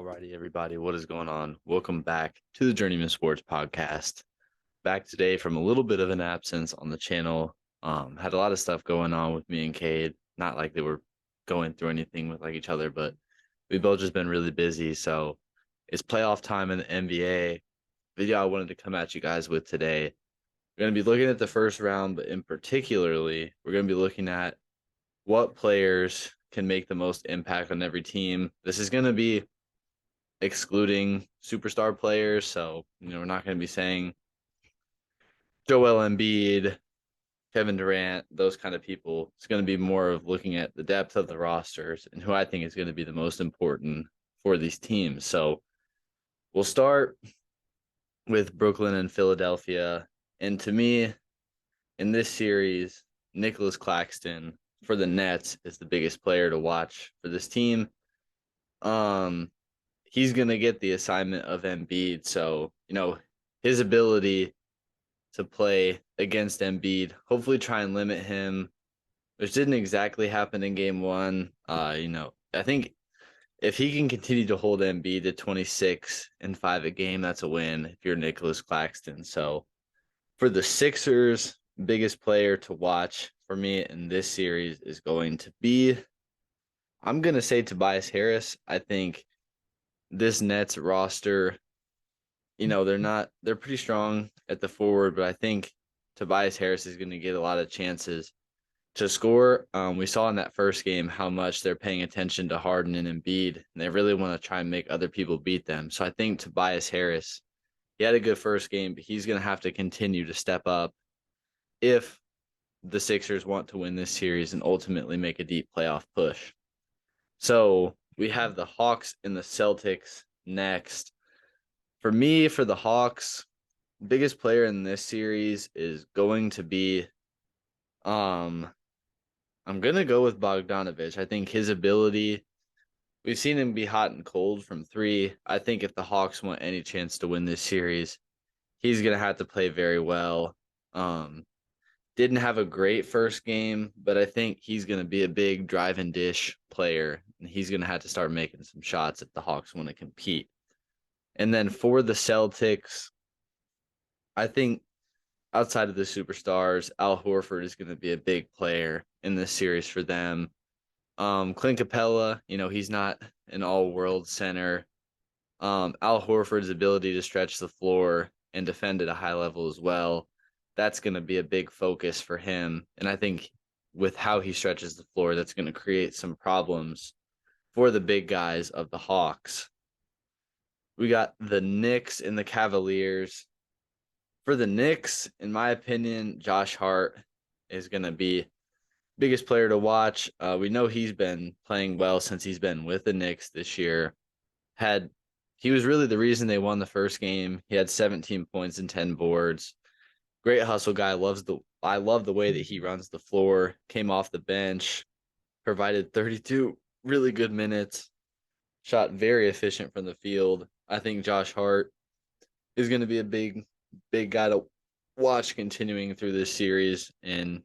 Alrighty, everybody, what is going on? Welcome back to the Journeyman Sports Podcast. Back today from a little bit of an absence on the channel. Had a lot of stuff going on with me and Cade. Not like they were going through anything with like each other, but we've both just been really busy. So it's playoff time in the NBA. Video I wanted to come at you guys with today. We're going to be looking at the first round, but in particularly, we're going to be looking at what players can make the most impact on every team. This is going to be excluding superstar players. So, we're not going to be saying Joel Embiid, Kevin Durant, those kind of people. It's going to be more of looking at the depth of the rosters and who I think is going to be the most important for these teams. So, we'll start with Brooklyn and Philadelphia. And to me, in this series, Nicholas Claxton for the Nets is the biggest player to watch for this team. He's going to get the assignment of Embiid. So, his ability to play against Embiid, hopefully try and limit him, which didn't exactly happen in game one. I think if he can continue to hold Embiid to 26 and 5 a game, that's a win if you're Nicholas Claxton. So for the Sixers, biggest player to watch for me in this series is going to be, I'm going to say Tobias Harris. I think this Nets roster, they're pretty strong at the forward, but I think Tobias Harris is going to get a lot of chances to score. We saw in that first game how much they're paying attention to Harden and Embiid, and they really want to try and make other people beat them. So I think Tobias Harris, he had a good first game, but he's going to have to continue to step up if the Sixers want to win this series and ultimately make a deep playoff push. So we have the Hawks and the Celtics next. For me, for the Hawks, biggest player in this series is going to be I'm gonna go with Bogdanovich. I think his ability, we've seen him be hot and cold from three. I think if the Hawks want any chance to win this series, he's gonna have to play very well. Didn't have a great first game, but I think he's gonna be a big drive and dish player, and he's gonna have to start making some shots if the Hawks want to compete. And then for the Celtics, I think outside of the superstars, Al Horford is going to be a big player in this series for them. Clint Capella, he's not an all-world center. Al Horford's ability to stretch the floor and defend at a high level as well, that's going to be a big focus for him. And I think with how he stretches the floor, that's going to create some problems for the big guys of the Hawks. We got the Knicks and the Cavaliers. For the Knicks, in my opinion, Josh Hart is going to be biggest player to watch. We know he's been playing well since he's been with the Knicks this year. He was really the reason they won the first game. He had 17 points and 10 boards. Great hustle guy. I love the way that he runs the floor. Came off the bench, provided 32 really good minutes. Shot very efficient from the field. I think Josh Hart is going to be a big guy to watch continuing through this series. And,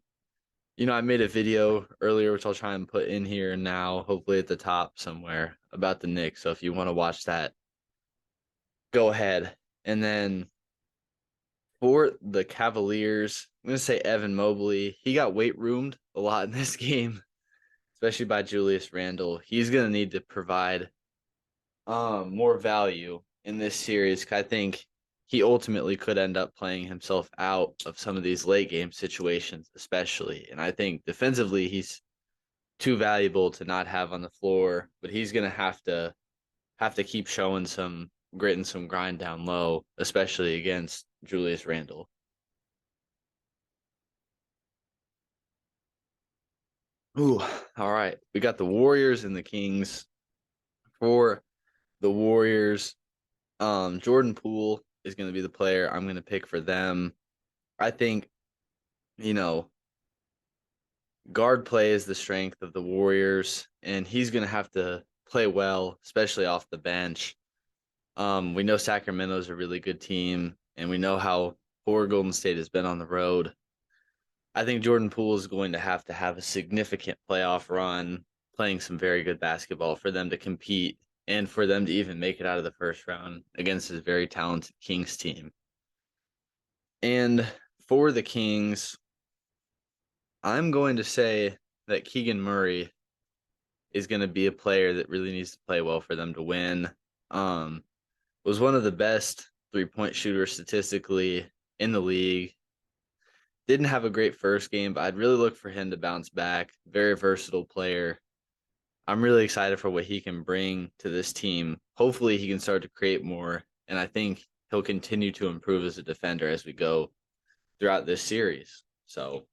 I made a video earlier, which I'll try and put in here now, hopefully at the top somewhere, about the Knicks. So if you want to watch that, go ahead. And then for the Cavaliers, I'm going to say Evan Mobley. He got weight roomed a lot in this game, especially by Julius Randle. He's going to need to provide more value in this series. I think he ultimately could end up playing himself out of some of these late game situations, especially. And I think defensively, he's too valuable to not have on the floor, but he's going to have to keep showing some grit and some grind down low, especially against Julius Randle. Ooh, all right. We got the Warriors and the Kings. For the Warriors, Jordan Poole is going to be the player I'm going to pick for them. I think, guard play is the strength of the Warriors, and he's going to have to play well, especially off the bench. We know Sacramento's a really good team, and we know how poor Golden State has been on the road. I think Jordan Poole is going to have a significant playoff run, playing some very good basketball for them to compete and for them to even make it out of the first round against this very talented Kings team. And for the Kings, I'm going to say that Keegan Murray is going to be a player that really needs to play well for them to win. Was one of the best 3-point shooters statistically in the league. Didn't have a great first game, but I'd really look for him to bounce back. Very versatile player. I'm really excited for what he can bring to this team. Hopefully, he can start to create more, and I think he'll continue to improve as a defender as we go throughout this series. So,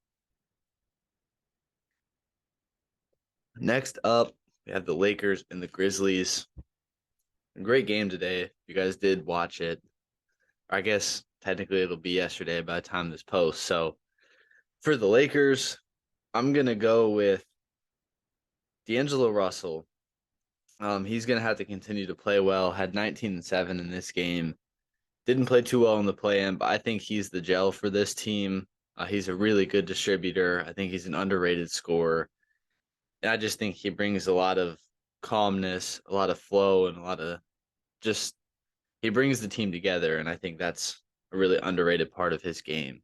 next up, we have the Lakers and the Grizzlies. A great game today. You guys did watch it. I guess technically it'll be yesterday by the time this posts. So, for the Lakers, I'm going to go with D'Angelo Russell. He's going to have to continue to play well. Had 19 and 7 in this game. Didn't play too well in the play-in, but I think he's the gel for this team. He's a really good distributor. I think he's an underrated scorer. And I just think he brings a lot of calmness, a lot of flow, and a lot of just he brings the team together. And I think that's a really underrated part of his game.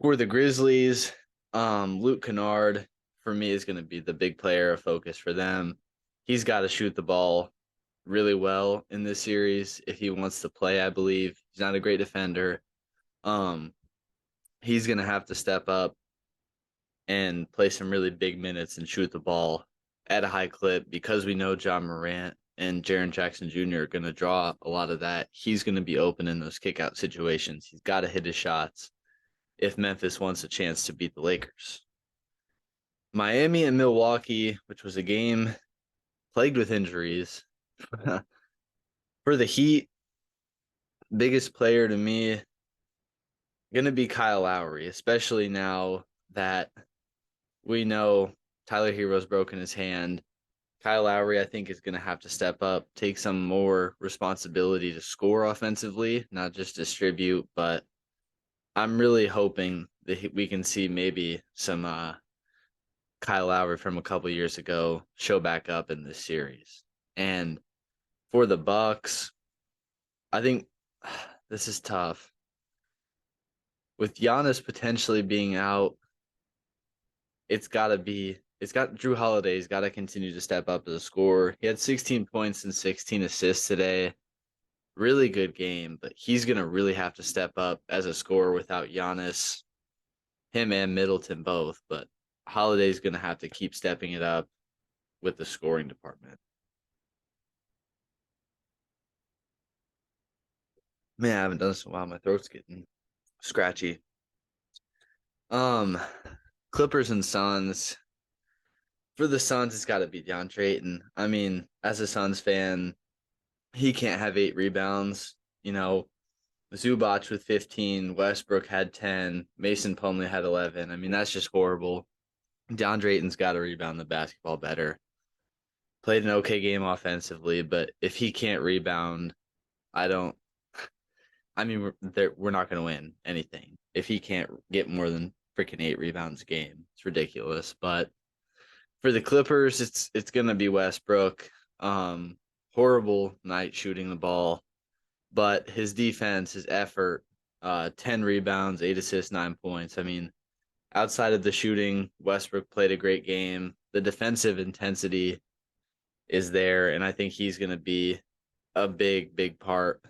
For the Grizzlies, Luke Kennard, for me, is going to be the big player of focus for them. He's got to shoot the ball really well in this series if he wants to play, I believe. He's not a great defender. He's going to have to step up and play some really big minutes and shoot the ball at a high clip because we know John Morant and Jaren Jackson Jr. are going to draw a lot of that. He's going to be open in those kick-out situations. He's got to hit his shots if Memphis wants a chance to beat the Lakers. Miami and Milwaukee, which was a game plagued with injuries. For the Heat, biggest player to me going to be Kyle Lowry, especially now that we know Tyler Hero's broken his hand. Kyle Lowry, I think, is going to have to step up, take some more responsibility to score offensively, not just distribute. But I'm really hoping that we can see maybe some Kyle Lowry from a couple years ago show back up in this series. And for the Bucks, I think this is tough. With Giannis potentially being out, Jrue Holiday's got to continue to step up as a scorer. He had 16 points and 16 assists today. Really good game, but he's going to really have to step up as a scorer without Giannis, him and Middleton both. But Holiday's going to have to keep stepping it up with the scoring department. Man, I haven't done this in a while. My throat's getting scratchy. Clippers and Suns. For the Suns, it's got to be DeAndre Ayton. I mean, as a Suns fan, he can't have 8 rebounds. You know, Zubac with 15, Westbrook had 10, Mason Plumlee had 11. I mean, that's just horrible. DeAndre Ayton's got to rebound the basketball better. Played an okay game offensively, but if he can't rebound, we're not going to win anything. If he can't get more than freaking 8 rebounds a game, it's ridiculous. But for the Clippers, it's going to be Westbrook. Horrible night shooting the ball, but his defense, his effort, 10 rebounds, 8 assists, 9 points. I mean, outside of the shooting, Westbrook played a great game. The defensive intensity is there, and I think he's going to be a big, big part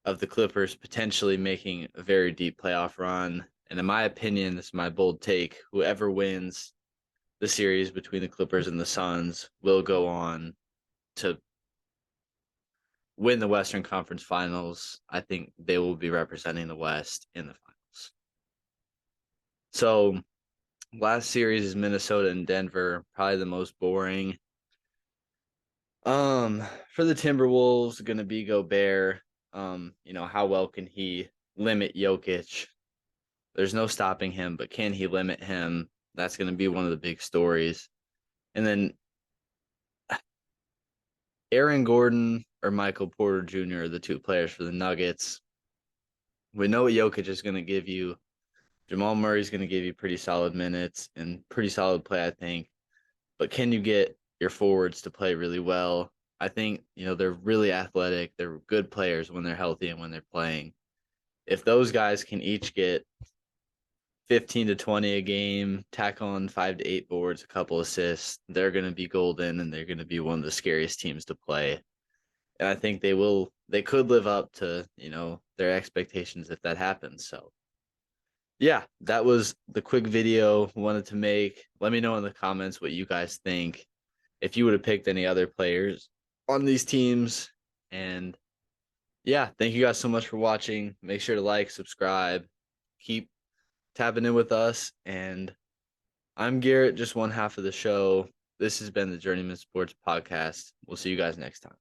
of the Clippers potentially making a very deep playoff run. And in my opinion, this is my bold take, whoever wins the series between the Clippers and the Suns will go on to win the Western Conference Finals. I think they will be representing the West in the finals. So, last series is Minnesota and Denver, probably the most boring. For the Timberwolves, going to be Gobert. How well can he limit Jokic? There's no stopping him, but can he limit him? That's going to be one of the big stories. And then Aaron Gordon or Michael Porter Jr. are the 2 players for the Nuggets. We know what Jokic is going to give you. Jamal Murray is going to give you pretty solid minutes and pretty solid play, I think. But can you get your forwards to play really well? I think, they're really athletic. They're good players when they're healthy and when they're playing. If those guys can each get 15 to 20 a game, tack on 5 to 8 boards, a couple assists, they're going to be golden and they're going to be one of the scariest teams to play. And I think they could live up to, their expectations if that happens. So, yeah, that was the quick video wanted to make. Let me know in the comments what you guys think. If you would have picked any other players on these teams. And yeah, thank you guys so much for watching. Make sure to like, subscribe, keep tapping in with us. And I'm Garrett, just one half of the show. This has been the Journeyman Sports Podcast. We'll see you guys next time.